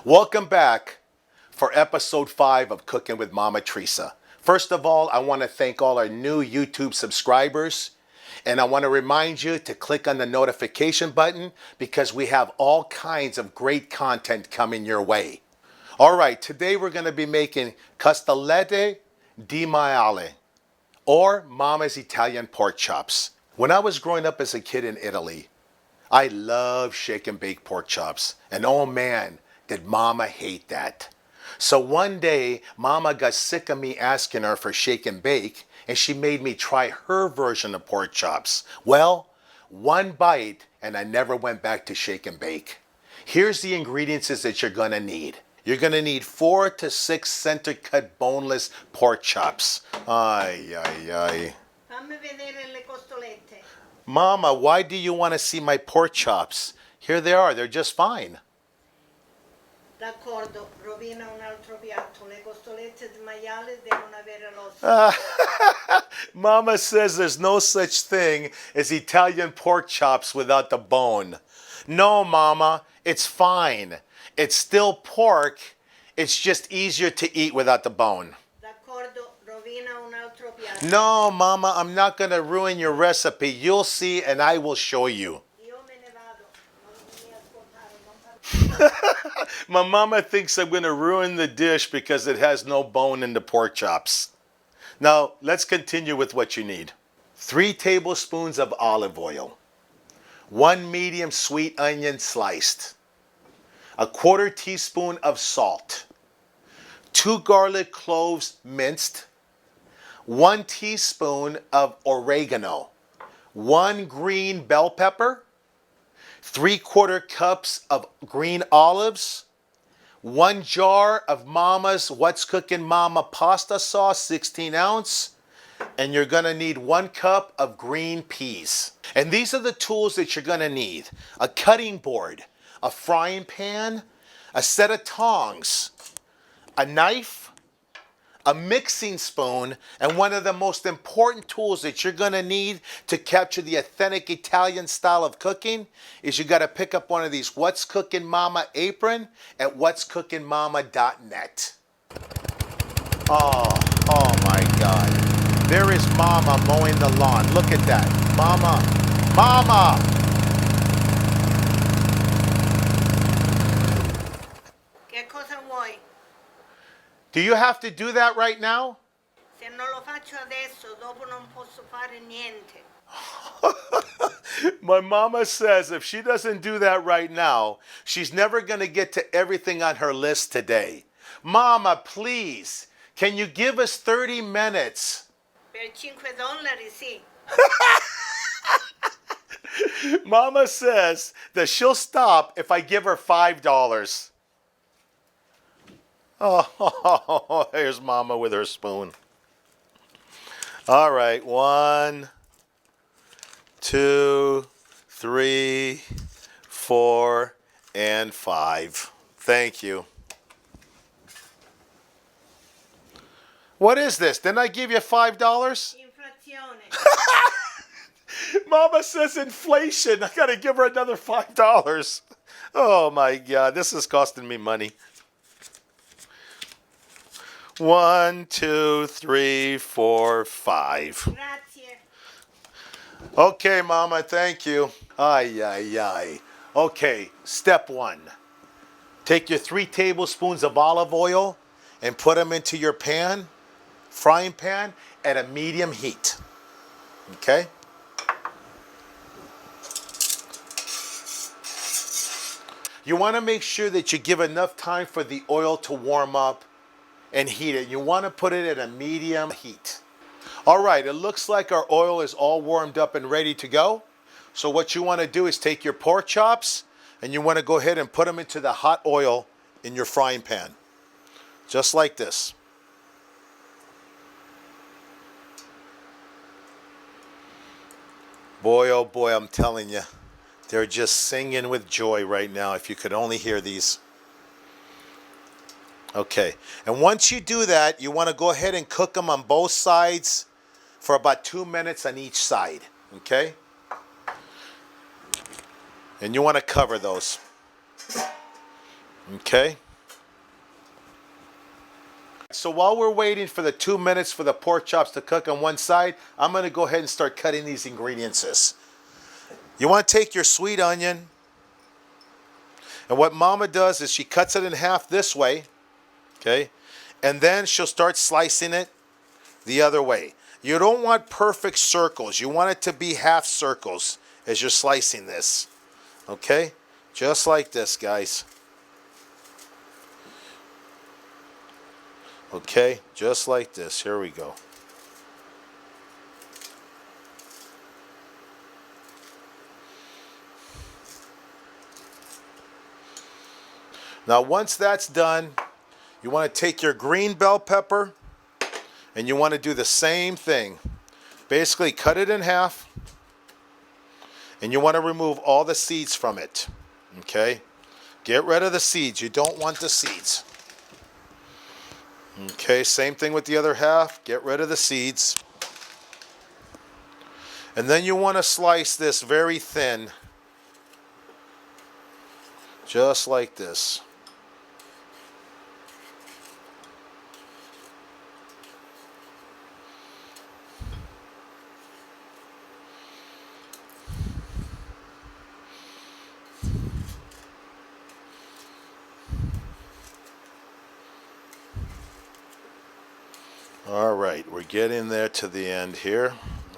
Welcome back for episode 5 of Cooking with Mama Theresa. First of all, I want to thank all our new YouTube subscribers. And I want to remind you to click on the notification button because we have all kinds of great content coming your way. All right, today we're going to be making costolette di maiale, or Mama's Italian pork chops. When I was growing up as a kid in Italy, I loved shake and bake pork chops. And oh man, did Mama hate that. So one day, Mama got sick of me asking her for shake and bake, and she made me try her version of pork chops. Well, one bite, and I never went back to shake and bake. Here's the ingredients that you're gonna need. You're gonna need 4 to 6 center cut boneless pork chops. Ay, ay, ay. Fammi vedere le costolette. Mama, why do you want to see my pork chops? Here they are, they're just fine. D'accordo, rovina un altro piatto. Le costolette di maiale devono avere l'osso. Mama says there's no such thing as Italian pork chops without the bone. No, Mama, it's fine. It's still pork. It's just easier to eat without the bone. D'accordo, rovina un altro piatto. No, Mama, I'm not going to ruin your recipe. You'll see and I will show you. Io me ne vado. Non mi ascoltare, non parlo. My mama thinks I'm going to ruin the dish because it has no bone in the pork chops. Now, let's continue with what you need. 3 tablespoons of olive oil. 1 medium sweet onion sliced. 1/4 teaspoon of salt. 2 garlic cloves minced. 1 teaspoon of oregano. 1 green bell pepper. 3/4 cups of green olives. 1 jar of Mama's What's Cooking Mama pasta sauce, 16 ounce. And you're gonna need 1 cup of green peas. And these are the tools that you're gonna need. A cutting board, a frying pan, a set of tongs, a knife, a mixing spoon, and one of the most important tools that you're gonna need to capture the authentic Italian style of cooking is you gotta pick up one of these What's Cooking Mama apron at whatscookingmama.net. Oh my God. There is Mama mowing the lawn. Look at that. Mama. Che cosa vuoi? Do you have to do that right now? Se non lo faccio adesso, dopo non posso fare niente. My mama says if she doesn't do that right now, she's never going to get to everything on her list today. Mama, please, can you give us 30 minutes? Per $5, sì. Mama says that she'll stop if I give her $5. Oh, here's Mama with her spoon. All right, 1, 2, 3, 4, and 5. Thank you. What is this? Didn't I give you $5? Inflazione. Mama says inflation. I gotta give her another $5. Oh my God, this is costing me money. 1, 2, 3, 4, 5. Grazie. Okay, Mama, thank you. Ay, ay, ay. Okay, step 1. Take your 3 tablespoons of olive oil and put them into your pan, frying pan, at a medium heat. Okay? You want to make sure that you give enough time for the oil to warm up and heat it. You want to put it at a medium heat. All right, it looks like our oil is all warmed up and ready to go. So what you want to do is take your pork chops and you want to go ahead and put them into the hot oil in your frying pan. Just like this. Boy, oh boy, I'm telling you, they're just singing with joy right now. If you could only hear these. Okay, and once you do that, you want to go ahead and cook them on both sides for about 2 minutes on each side, okay? And you want to cover those, okay? so while we're waiting for the 2 minutes for the pork chops to cook on one side, I'm going to go ahead and start cutting these ingredients. You want to take your sweet onion, and what Mama does is she cuts it in half this way, okay? And then she'll start slicing it the other way. You don't want perfect circles. You want it to be half circles as you're slicing this, okay? Just like this, guys. Okay, just like this. Here we go. Now, once that's done, you want to take your green bell pepper and you want to do the same thing. Basically, cut it in half and you want to remove all the seeds from it. Okay? Get rid of the seeds. You don't want the seeds. Okay, same thing with the other half. Get rid of the seeds. And then you want to slice this very thin. Just like this. All right, we're getting there to the end here.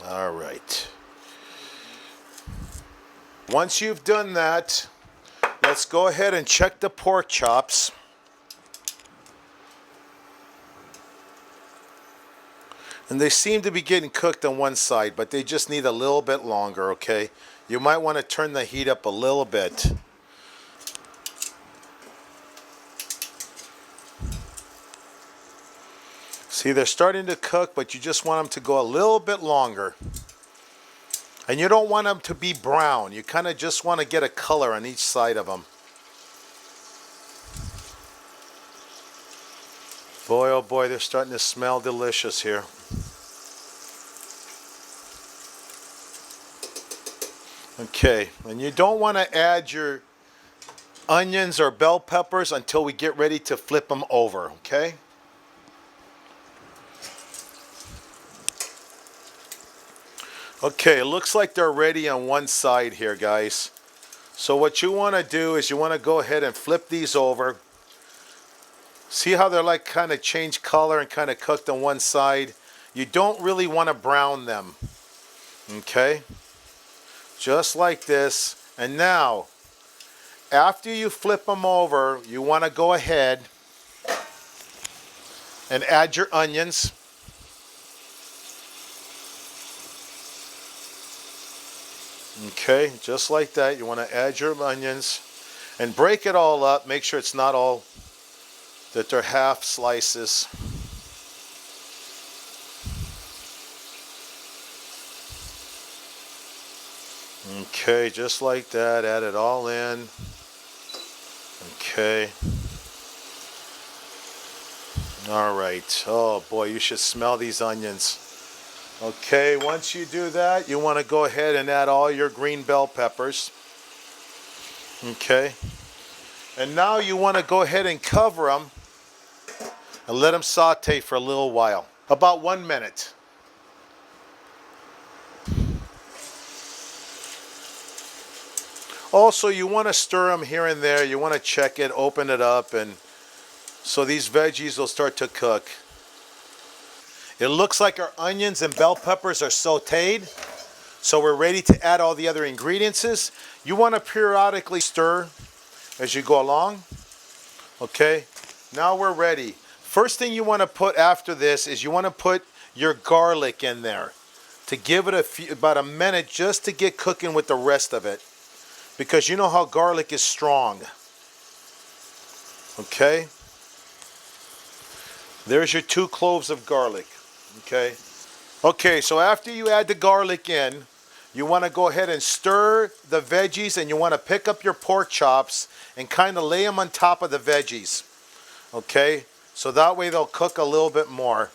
All right. Once you've done that, let's go ahead and check the pork chops. And they seem to be getting cooked on one side, but they just need a little bit longer, okay? You might want to turn the heat up a little bit. See, they're starting to cook, but you just want them to go a little bit longer. And you don't want them to be brown. You kind of just want to get a color on each side of them. Boy, oh boy, they're starting to smell delicious here. Okay, and you don't want to add your onions or bell peppers until we get ready to flip them over, okay? Okay, it looks like they're ready on one side here, guys. So what you want to do is you want to go ahead and flip these over. See how they're like kind of change color and kind of cooked on one side? You don't really want to brown them. Okay? Just like this. And now, after you flip them over, you want to go ahead and add your onions. Okay, just like that. You want to add your onions and break it all up. Make sure it's not all, that they're half slices. Okay, just like that. Add it all in. Okay. All right. Oh boy, you should smell these onions. Okay, once you do that, you want to go ahead and add all your green bell peppers. Okay. And now you want to go ahead and cover them and let them saute for a little while. About 1 minute. Also, you want to stir them here and there. You want to check it, open it up, and so these veggies will start to cook. It looks like our onions and bell peppers are sauteed, so we're ready to add all the other ingredients. You want to periodically stir as you go along. Okay, now we're ready. First thing you want to put after this is you want to put your garlic in there to give it about a minute just to get cooking with the rest of it, because you know how garlic is strong. Okay, there's your 2 cloves of garlic. Okay. Okay, so after you add the garlic in, you want to go ahead and stir the veggies, and you want to pick up your pork chops and kind of lay them on top of the veggies. Okay, so that way they'll cook a little bit more.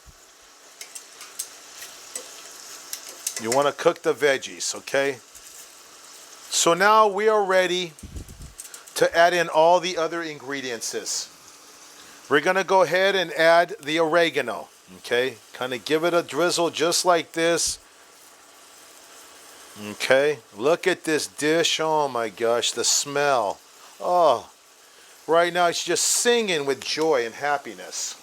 You want to cook the veggies, okay? So now we are ready to add in all the other ingredients. We're going to go ahead and add the oregano. Okay, kind of give it a drizzle just like this. Okay, look at this dish. Oh my gosh, the smell. Oh, right now it's just singing with joy and happiness.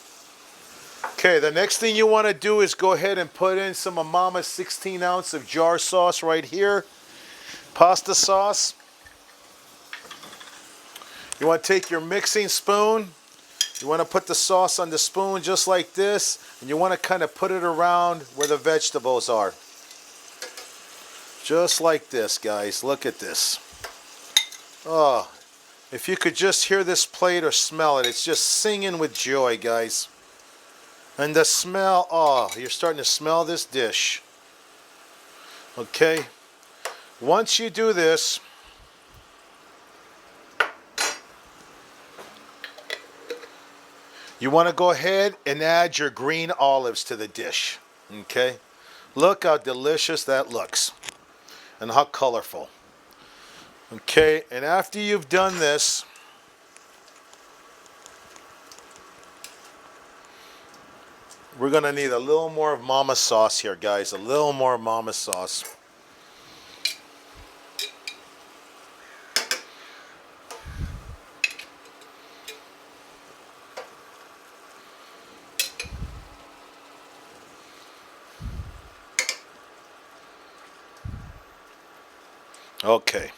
Okay, the next thing you want to do is go ahead and put in some of Mama's 16 ounce of jar sauce right here. Pasta sauce. You want to take your mixing spoon. You want to put the sauce on the spoon just like this. And you want to kind of put it around where the vegetables are. Just like this, guys. Look at this. Oh, if you could just hear this plate or smell it, it's just singing with joy, guys. And the smell, oh, you're starting to smell this dish. Okay. Once you do this, you want to go ahead and add your green olives to the dish. Okay. Look how delicious that looks. And how colorful. Okay, and after you've done this, we're going to need a little more of Mama sauce here, guys. A little more Mama sauce. Okay.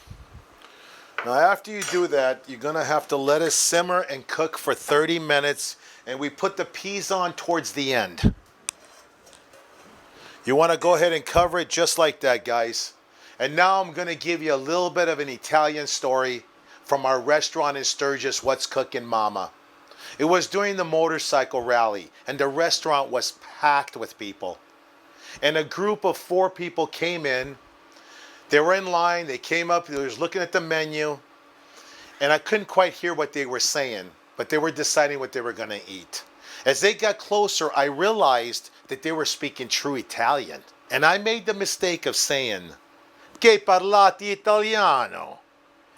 Now after you do that, you're going to have to let it simmer and cook for 30 minutes. And we put the peas on towards the end. You want to go ahead and cover it just like that, guys. And now I'm going to give you a little bit of an Italian story from our restaurant in Sturgis, What's Cooking Mama. It was during the motorcycle rally, and the restaurant was packed with people. And a group of 4 people came in. They were in line, they came up, they was looking at the menu, and I couldn't quite hear what they were saying, but they were deciding what they were going to eat. As they got closer, I realized that they were speaking true Italian. And I made the mistake of saying, "Che parlate italiano?"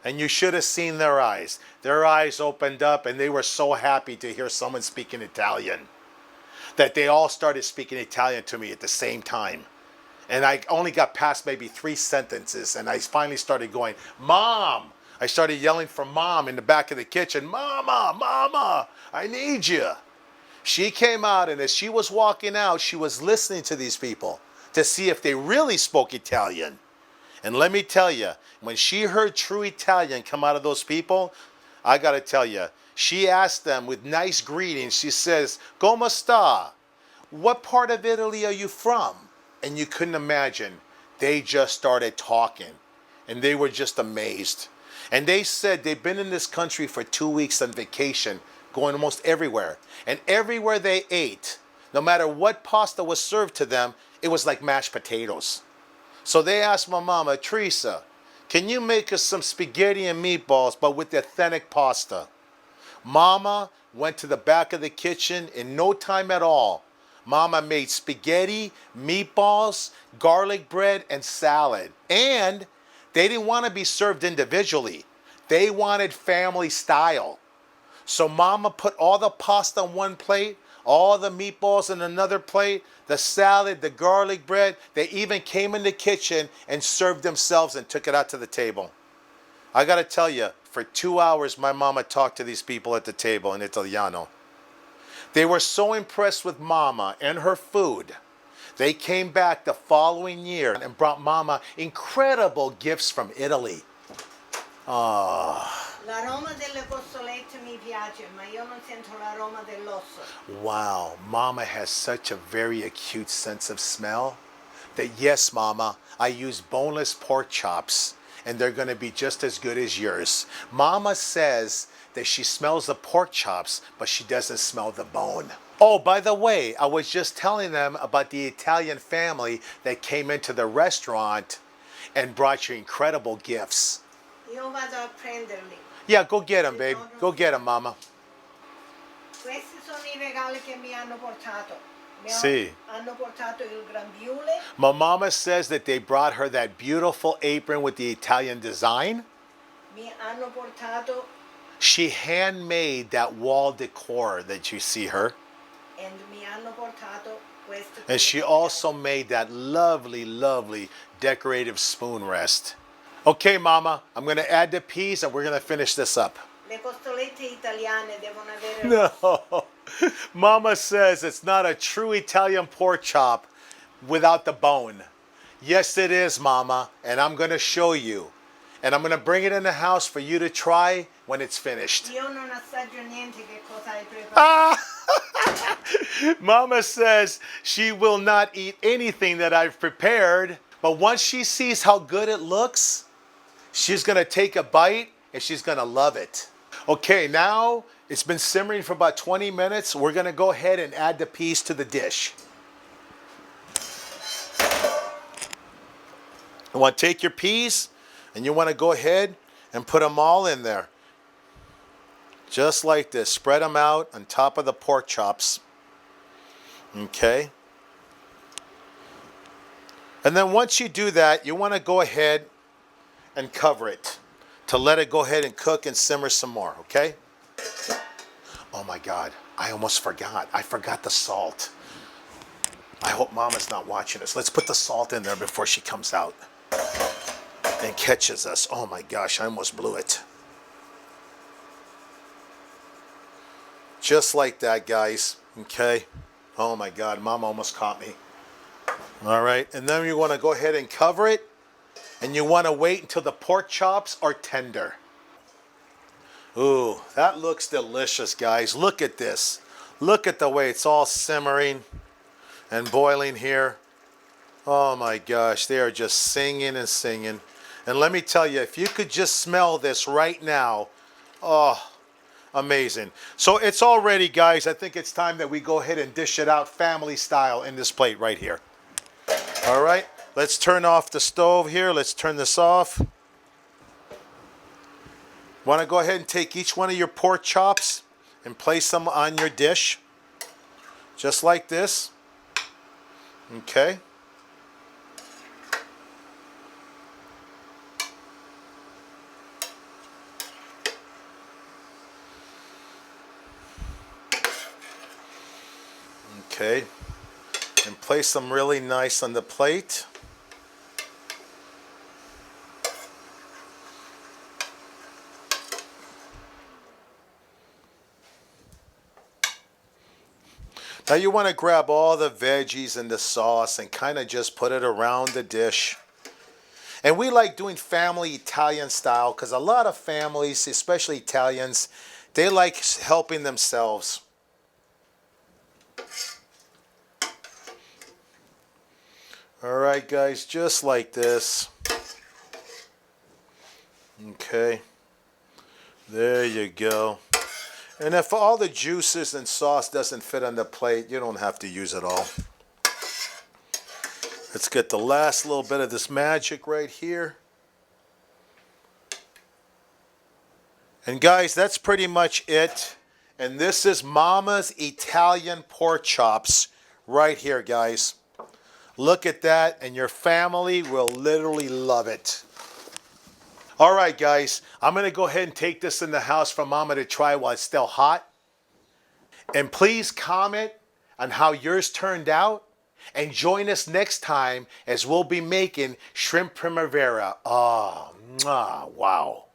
And you should have seen their eyes. Their eyes opened up, and they were so happy to hear someone speaking Italian that they all started speaking Italian to me at the same time. And I only got past maybe 3 sentences, and I finally started going, "Mom!" I started yelling for Mom in the back of the kitchen, "Mama, Mama, I need you." She came out, and as she was walking out, she was listening to these people to see if they really spoke Italian. And let me tell you, when she heard true Italian come out of those people, I got to tell you, she asked them with nice greetings. She says, "Come sta? What part of Italy are you from?" And you couldn't imagine. They just started talking. And they were just amazed. And they said they've been in this country for 2 weeks on vacation, going almost everywhere. And everywhere they ate, no matter what pasta was served to them, it was like mashed potatoes. So they asked my mama, "Teresa, can you make us some spaghetti and meatballs, but with the authentic pasta?" Mama went to the back of the kitchen in no time at all. Mama made spaghetti, meatballs, garlic bread, and salad. And they didn't want to be served individually. They wanted family style. So Mama put all the pasta on one plate, all the meatballs in another plate, the salad, the garlic bread. They even came in the kitchen and served themselves and took it out to the table. I got to tell you, for 2 hours, my mama talked to these people at the table in Italiano. They were so impressed with Mama and her food. They came back the following year and brought Mama incredible gifts from Italy. L'aroma delle costolette mi piace, ma io non sento l'aroma dell'osso. Wow, Mama has such a very acute sense of smell that yes, Mama, I use boneless pork chops and they're going to be just as good as yours. Mama says that she smells the pork chops, but she doesn't smell the bone. Oh, by the way, I was just telling them about the Italian family that came into the restaurant and brought you incredible gifts. Io vado a prenderli. Yeah, go get them, babe. Go get them, Mama. Questi sono I regali che mi hanno portato. Sì. Hanno portato il grembiule. My mama says that they brought her that beautiful apron with the Italian design. Mi hanno portato She handmade that wall decor that you see her. E mi hanno portato questo. And she also made that lovely, lovely decorative spoon rest. Okay, Mama, I'm going to add the peas and we're going to finish this up. Le costolette italiane devono avere No. Mama says it's not a true Italian pork chop without the bone. Yes, it is, Mama, and I'm going to show you. And I'm going to bring it in the house for you to try when it's finished. Io non assaggio niente, che cosa hai preparato? Ah! Mama says she will not eat anything that I've prepared, but once she sees how good it looks, she's going to take a bite and she's going to love it. Okay, now it's been simmering for about 20 minutes. We're going to go ahead and add the peas to the dish. You want to take your peas and you want to go ahead and put them all in there. Just like this. Spread them out on top of the pork chops. Okay. And then once you do that, you want to go ahead and cover it to let it go ahead and cook and simmer some more, okay? Oh my God, I almost forgot. I forgot the salt. I hope Mama's not watching us. Let's put the salt in there before she comes out and catches us. Oh my gosh, I almost blew it. Just like that, guys, okay? Oh my God, Mama almost caught me. All right, and then you want to go ahead and cover it, and you want to wait until the pork chops are tender. Ooh, that looks delicious, guys. Look at this. Look at the way it's all simmering and boiling here. Oh my gosh, they are just singing and singing. And let me tell you, if you could just smell this right now, oh, amazing. So it's all ready, guys. I think it's time that we go ahead and dish it out family style in this plate right here. All right, let's turn off the stove here. Let's turn this off. Want to go ahead and take each one of your pork chops and place them on your dish, just like this. Okay. Okay. And place them really nice on the plate. Now you want to grab all the veggies and the sauce and kind of just put it around the dish. And we like doing family Italian style because a lot of families, especially Italians, they like helping themselves. All right, guys, just like this. Okay. There you go. And if all the juices and sauce doesn't fit on the plate, you don't have to use it all. Let's get the last little bit of this magic right here. And guys, that's pretty much it. And this is Mama's Italian pork chops right here, guys. Look at that, and your family will literally love it. All right, guys, I'm going to go ahead and take this in the house for Mama to try while it's still hot. And please comment on how yours turned out. And join us next time as we'll be making shrimp primavera. Oh, wow.